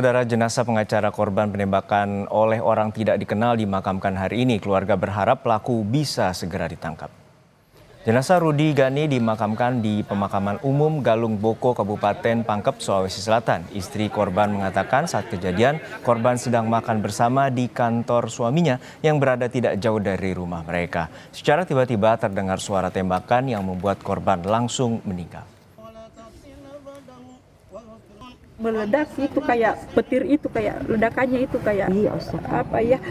Saudara, jenazah pengacara korban penembakan oleh orang tidak dikenal dimakamkan hari ini. Keluarga berharap pelaku bisa segera ditangkap. Jenazah Rudi Gani dimakamkan di pemakaman umum Galung Boko, Kabupaten Pangkep, Sulawesi Selatan. Istri korban mengatakan saat kejadian korban sedang makan bersama di kantor suaminya yang berada tidak jauh dari rumah mereka. Secara tiba-tiba terdengar suara tembakan yang membuat korban langsung meninggal. Meledak itu kayak petir, itu kayak ledakannya itu kayak apa ya,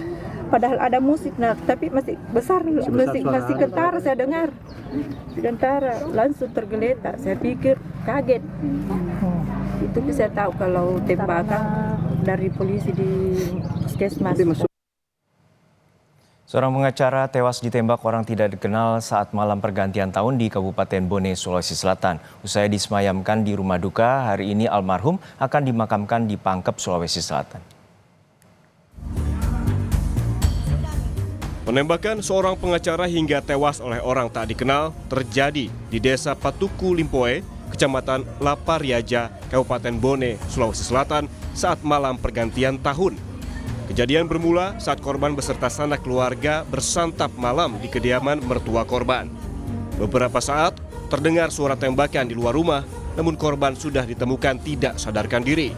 padahal ada musik, nah tapi masih besar, masih kentara, saya dengar kentara, langsung tergeletak, saya pikir kaget. Itu bisa tahu kalau tembakan dari polisi di puskesmas. Seorang pengacara tewas ditembak orang tidak dikenal saat malam pergantian tahun di Kabupaten Bone, Sulawesi Selatan. Usai disemayamkan di rumah duka, hari ini almarhum akan dimakamkan di Pangkep, Sulawesi Selatan. Penembakan seorang pengacara hingga tewas oleh orang tak dikenal terjadi di Desa Patuku Limpoe, Kecamatan Lapariaja, Kabupaten Bone, Sulawesi Selatan saat malam pergantian tahun. Kejadian bermula saat korban beserta sanak keluarga bersantap malam di kediaman mertua korban. Beberapa saat terdengar suara tembakan di luar rumah, namun korban sudah ditemukan tidak sadarkan diri.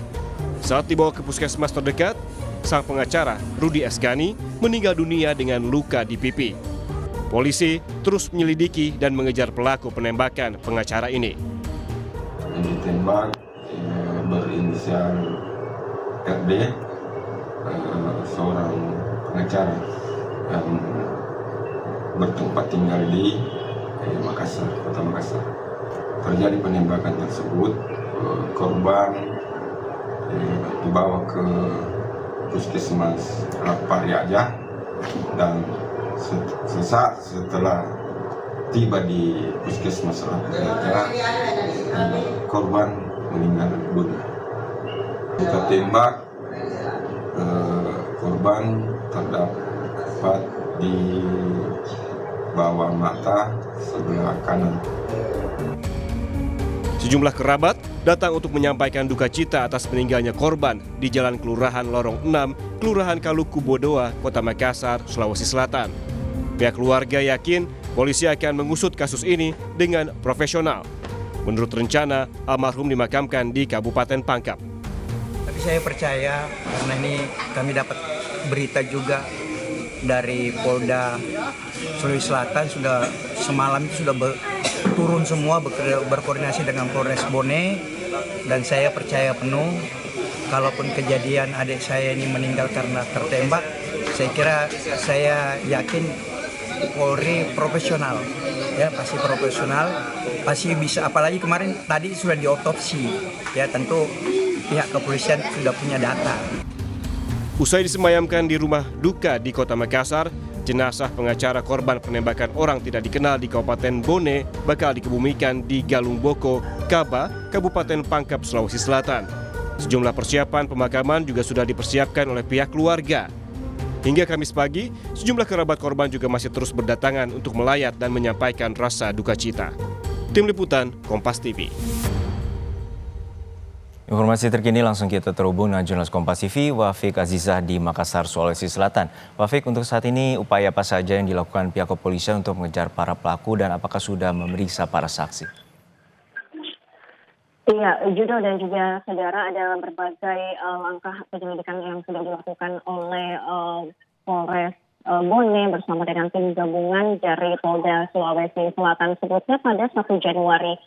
Saat dibawa ke puskesmas terdekat, sang pengacara Rudi S. Gani meninggal dunia dengan luka di pipi. Polisi terus menyelidiki dan mengejar pelaku penembakan pengacara ini. Yang ditembak berinisial RD, seorang pengacara yang bertempat tinggal di Makassar, Kota Makassar. Terjadi penembakan tersebut, korban dibawa ke puskesmas Lapariaja dan sesaat setelah tiba di puskesmas Lapariaja, korban meninggal dunia. Kita tembak, korban terdapat di bawah mata sebelah kanan. Sejumlah kerabat datang untuk menyampaikan duka cita atas meninggalnya korban di Jalan Kelurahan Lorong 6, Kelurahan Kaluku Bodoa, Kota Makassar, Sulawesi Selatan. Pihak keluarga yakin polisi akan mengusut kasus ini dengan profesional. Menurut rencana, almarhum dimakamkan di Kabupaten Pangkep. Tapi saya percaya karena ini kami dapat berita juga dari Polda Sulawesi Selatan, sudah semalam itu sudah turun semua berkoordinasi dengan Polres Bone, dan saya percaya penuh kalaupun kejadian adik saya ini meninggal karena tertembak, saya yakin Polri profesional, ya pasti profesional, pasti bisa. Apalagi kemarin tadi sudah diotopsi, ya tentu pihak kepolisian sudah punya data. Usai disemayamkan di rumah duka di Kota Makassar, jenazah pengacara korban penembakan orang tidak dikenal di Kabupaten Bone bakal dikebumikan di Galung Boko, Kaba, Kabupaten Pangkep, Sulawesi Selatan. Sejumlah persiapan pemakaman juga sudah dipersiapkan oleh pihak keluarga. Hingga Kamis pagi, sejumlah kerabat korban juga masih terus berdatangan untuk melayat dan menyampaikan rasa duka cita. Tim Liputan, Kompas TV. Informasi terkini langsung kita terhubung dengan jurnalis Kompas TV, Wafik Azizah di Makassar, Sulawesi Selatan. Wafik, untuk saat ini upaya apa saja yang dilakukan pihak kepolisian untuk mengejar para pelaku dan apakah sudah memeriksa para saksi? Iya, Judo dan juga saudara, ada berbagai langkah penyelidikan yang sudah dilakukan oleh Polres Bone bersama dengan tim gabungan dari Polda Sulawesi Selatan. Sebutnya pada 1 Januari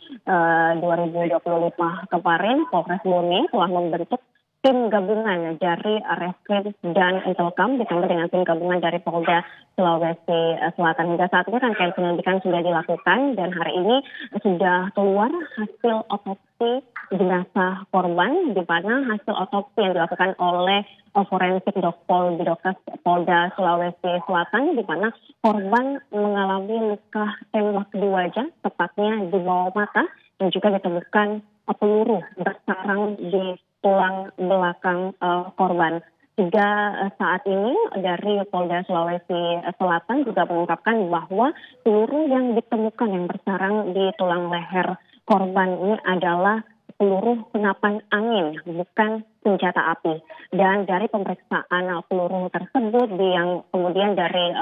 2025 kemarin, Polres Bone telah membentuk tim gabungan dari Reskrim dan Intelkam ditambah dengan tim gabungan dari Polda Sulawesi Selatan. Hingga saat ini rangkaian penyelidikan sudah dilakukan dan hari ini sudah keluar hasil otopsi jenazah korban, di mana hasil otopsi yang dilakukan oleh forensik Dokpol Bidokes Polda Sulawesi Selatan, di mana korban mengalami luka tembak di wajah, tepatnya di bawah mata, dan juga ditemukan peluru bersarang di tulang belakang korban. Hingga saat ini dari Polda Sulawesi Selatan juga mengungkapkan bahwa peluru yang ditemukan yang bersarang di tulang leher korban ini adalah peluru senapan angin, bukan senjata api. Dan dari pemeriksaan peluru tersebut yang kemudian dari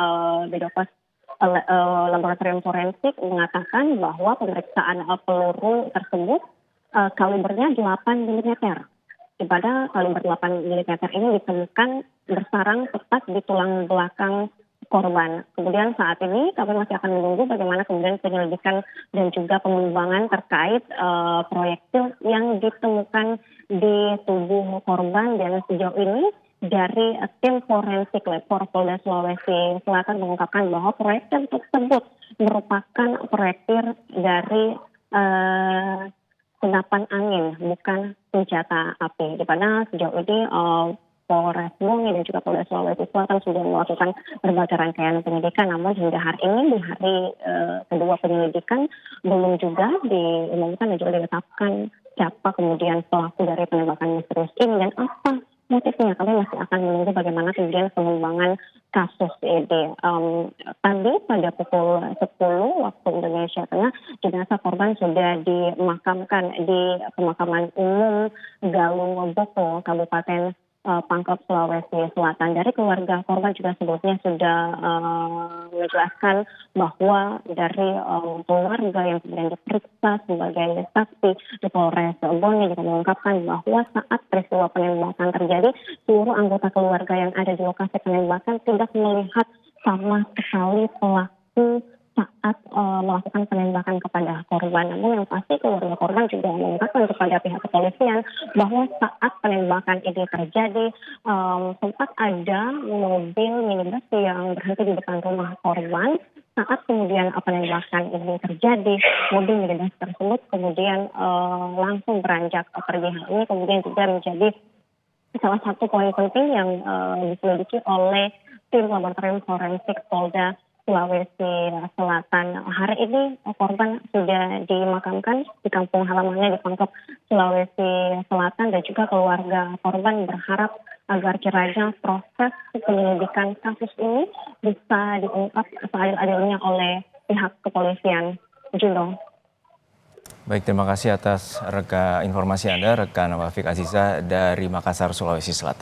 Bidokes laboratorium forensik mengatakan bahwa pemeriksaan peluru tersebut kalibernya 8 mm. Di pada kaliber 8 mm ini ditemukan bersarang tepat di tulang belakang korban. Kemudian saat ini kami masih akan menunggu bagaimana kemudian penyelidikan dan juga pengembangan terkait proyektil yang ditemukan di tubuh korban, dan sejauh ini dari tim forensik lab Polda Sulawesi Selatan mengungkapkan bahwa proyektil tersebut merupakan proyektil dari senapan angin, bukan senjata api. Di mana sejauh ini Polres Bongi dan juga Polda Sulawesi Selatan sudah melakukan berbagai rangkaian penyidikan, namun hingga hari ini di hari kedua penyelidikan belum juga diumumkan dan juga ditetapkan siapa kemudian pelaku dari penembakan misterius ini dan apa motifnya. Kami masih akan menunggu bagaimana kemudian pengembangan kasus ini. Tadi pada pukul 10 waktu Indonesia Tengah, jenazah korban sudah dimakamkan di pemakaman umum Galung Boko, Kabupaten Pangkep, Sulawesi Selatan. Dari keluarga korban juga sebelumnya sudah menjelaskan bahwa dari keluarga yang kemudian diperiksa sebagai saksi di Polres Bongi juga mengungkapkan bahwa saat peristiwa penembakan terjadi, seluruh anggota keluarga yang ada di lokasi penembakan tidak melihat sama sekali pelaku saat melakukan penembakan kepada korban. Namun yang pasti keluarga korban juga mengungkapkan kepada pihak kepolisian bahwa saat penembakan ini terjadi sempat ada mobil minibus yang berhenti di depan rumah korban. Saat kemudian penembakan ini terjadi, mobil minibus tersebut kemudian langsung beranjak pergi. Hal ini kemudian juga menjadi salah satu poin penting yang diselidiki oleh tim laboratorium forensik Polda Sulawesi Selatan. Hari ini korban sudah dimakamkan di kampung halamannya di Pangkep, Sulawesi Selatan, dan juga keluarga korban berharap agar kiranya proses penyelidikan kasus ini bisa diungkap seadil-adilnya oleh pihak kepolisian. Juno. Baik, terima kasih atas informasi Anda, rekan Wafik Aziza dari Makassar, Sulawesi Selatan.